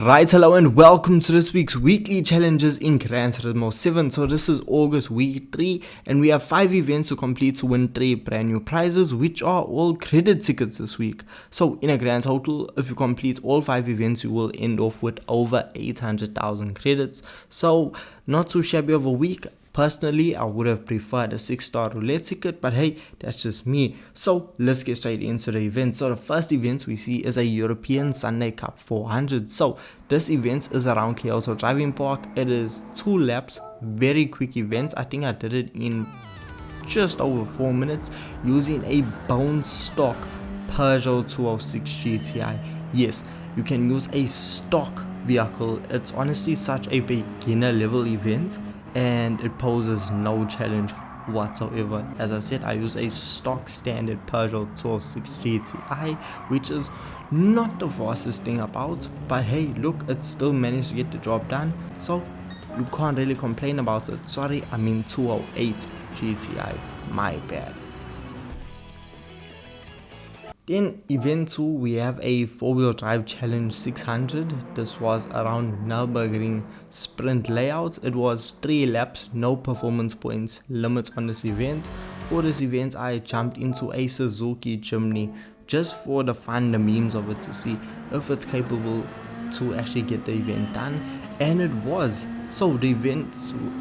Right, hello and welcome to this week's weekly challenges in Gran Turismo 7. So this is August week 3 and we have 5 events to complete to win 3 brand new prizes, which are all credit tickets this week. So in a grand total, if you complete all 5 events, you will end off with over 800,000 credits. So not too shabby of a week. Personally, I would have preferred a 6-star roulette ticket, but hey, that's just me. So let's get straight into the event. So the first event we see is a European Sunday Cup 400. So this event is around Kyoto Driving Park. It is 2 laps, very quick event. I think I did it in just over 4 minutes using a bone stock Peugeot 206 GTI. Yes, you can use a stock vehicle. It's honestly such a beginner level event and it poses no challenge whatsoever. As I said, I use a stock standard Peugeot 206 GTI, which is not the fastest thing about, but hey, look, it still managed to get the job done, so you can't really complain about it. Sorry, I mean 208 GTI, my bad. Then event 2, we have a 4-wheel drive challenge 600. This was around Nürburgring sprint layout. It was 3 laps, no performance points limit on this event. For this event, I jumped into a Suzuka Jimny just for the fun, the memes of it, to see if it's capable to actually get the event done, and it was. So the event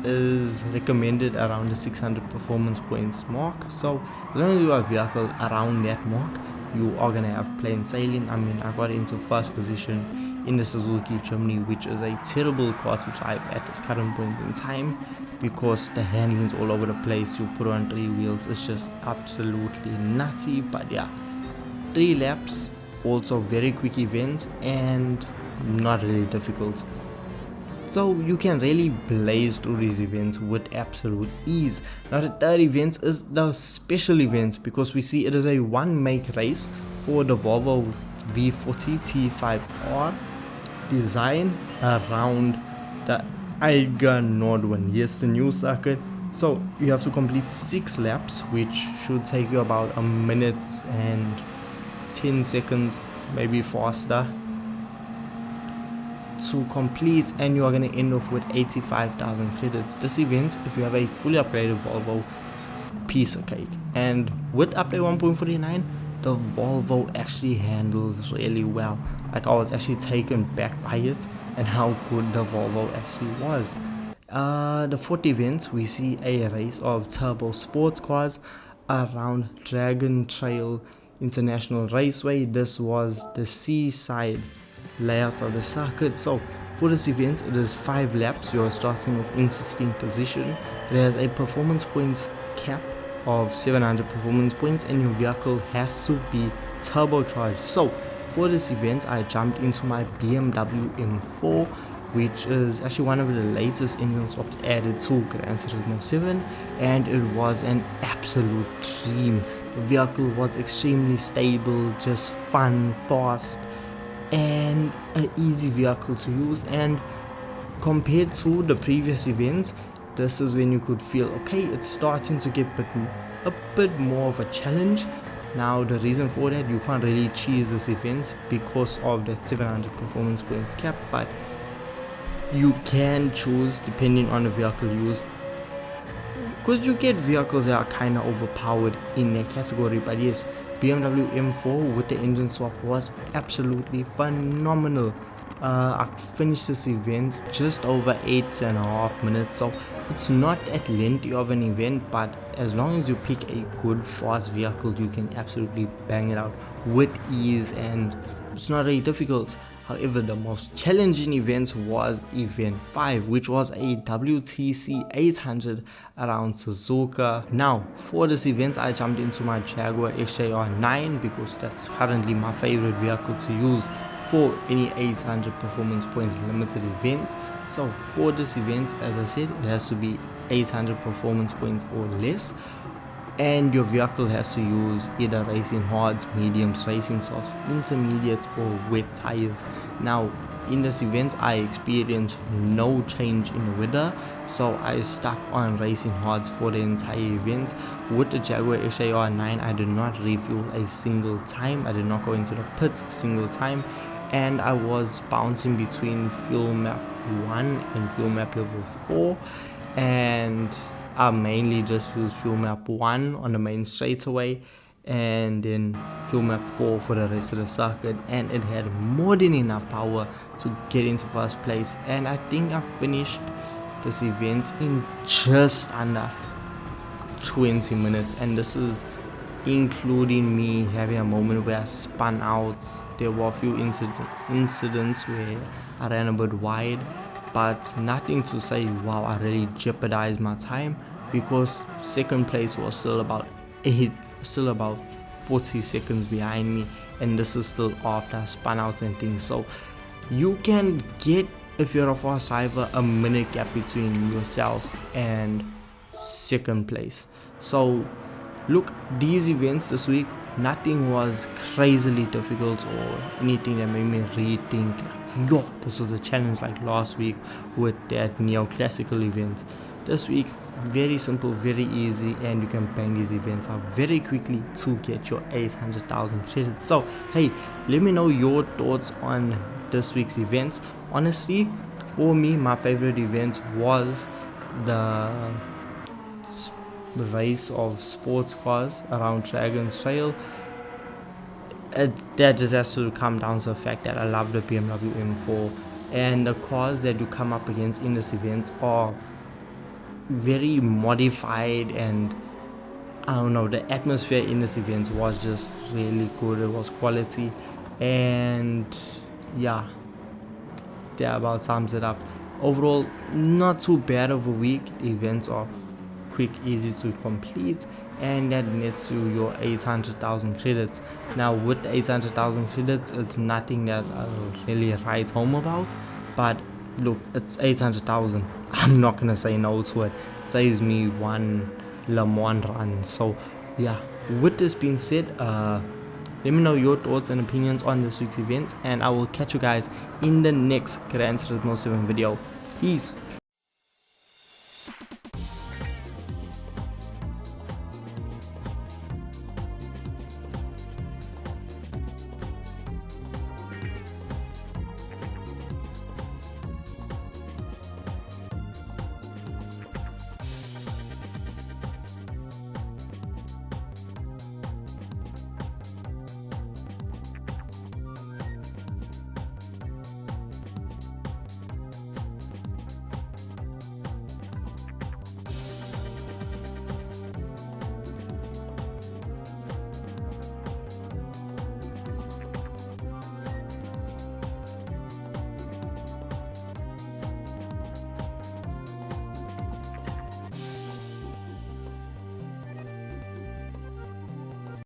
is recommended around the 600 performance points mark. So as long as you have a vehicle around that mark, you are gonna have plain sailing. I mean, I got into first position in the Suzuka Jimny, which is a terrible car to drive at this current point in time because the handling's all over the place. You put on 3 wheels, it's just absolutely nutty. But yeah, 3 laps, also very quick events and not really difficult. So you can really blaze through these events with absolute ease. Now the third event is the special event, because we see it is a one make race for the Volvo V40 T5R design around the Eiger Nordwin. Yes, the new circuit. So you have to complete 6 laps, which should take you about a minute and 10 seconds, maybe faster, to complete, and you are going to end off with 85,000 credits. This event, if you have a fully upgraded Volvo, piece of cake. And with update 1.49, the Volvo actually handles really well. Like, I was actually taken back by it and how good the Volvo actually was. The fourth event, we see a race of turbo sports cars around Dragon Trail International Raceway. This was the seaside layout of the circuit. So for this event, it is 5 laps. You are starting off in 16th position. It has a performance points cap of 700 performance points, and your vehicle has to be turbocharged. So for this event, I jumped into my BMW M4, which is actually one of the latest engine swaps added to Gran Turismo 7, and it was an absolute dream. The vehicle was extremely stable, just fun, fast, and an easy vehicle to use. And compared to the previous events, this is when you could feel, okay, it's starting to get a bit more of a challenge. Now the reason for that, you can't really cheese this event because of that 700 performance points cap, but you can choose depending on the vehicle used, because you get vehicles that are kind of overpowered in their category. But yes, BMW M4 with the engine swap was absolutely phenomenal. I finished this event just over 8.5 minutes, so it's not that lengthy of an event, but as long as you pick a good fast vehicle, you can absolutely bang it out with ease, and it's not really difficult. However, the most challenging event was event 5, which was a WTC 800 around Suzuka. Now, for this event, I jumped into my Jaguar XJR9 because that's currently my favorite vehicle to use for any 800 performance points limited event. So for this event, as I said, it has to be 800 performance points or less, and your vehicle has to use either racing hards, mediums, racing softs, intermediates, or wet tires. Now in this event, I experienced no change in the weather, so I stuck on racing hards for the entire event. With the Jaguar XJR9, I did not refuel a single time. I did not go into the pits a single time, and I was bouncing between fuel map 1 and fuel map level 4, and I mainly just used fuel map 1 on the main straightaway and then fuel map 4 for the rest of the circuit, and it had more than enough power to get into first place. And I think I finished this event in just under 20 minutes, and this is including me having a moment where I spun out. There were a few incidents where I ran a bit wide, but nothing to say wow I really jeopardized my time, because second place was still about 40 seconds behind me, and this is still after I spun out and things. So you can get, if you're a fast driver, a minute gap between yourself and second place. So look, these events this week, nothing was crazily difficult or anything that made me rethink like, yo, this was a challenge like last week with that neoclassical event. This week, very simple, very easy, and you can bang these events out very quickly to get your 800,000 credits. So hey, let me know your thoughts on this week's events. Honestly, for me, my favorite event was the race of sports cars around Dragon's Trail. That just has to come down to the fact that I love the BMW M4, and the cars that you come up against in this event are very modified, and I don't know, the atmosphere in this event was just really good. It was quality, and yeah, that about sums it up. Overall, not too bad of a week. The events are quick, easy to complete, and that nets you your 800,000 credits. Now with 800,000 credits, it's nothing that I'll really write home about, but look, it's 800,000. I'm not gonna say no to it. It saves me one Le Mans run. So yeah, with this being said, let me know your thoughts and opinions on this week's events, and I will catch you guys in the next Gran Turismo 7 video. Peace.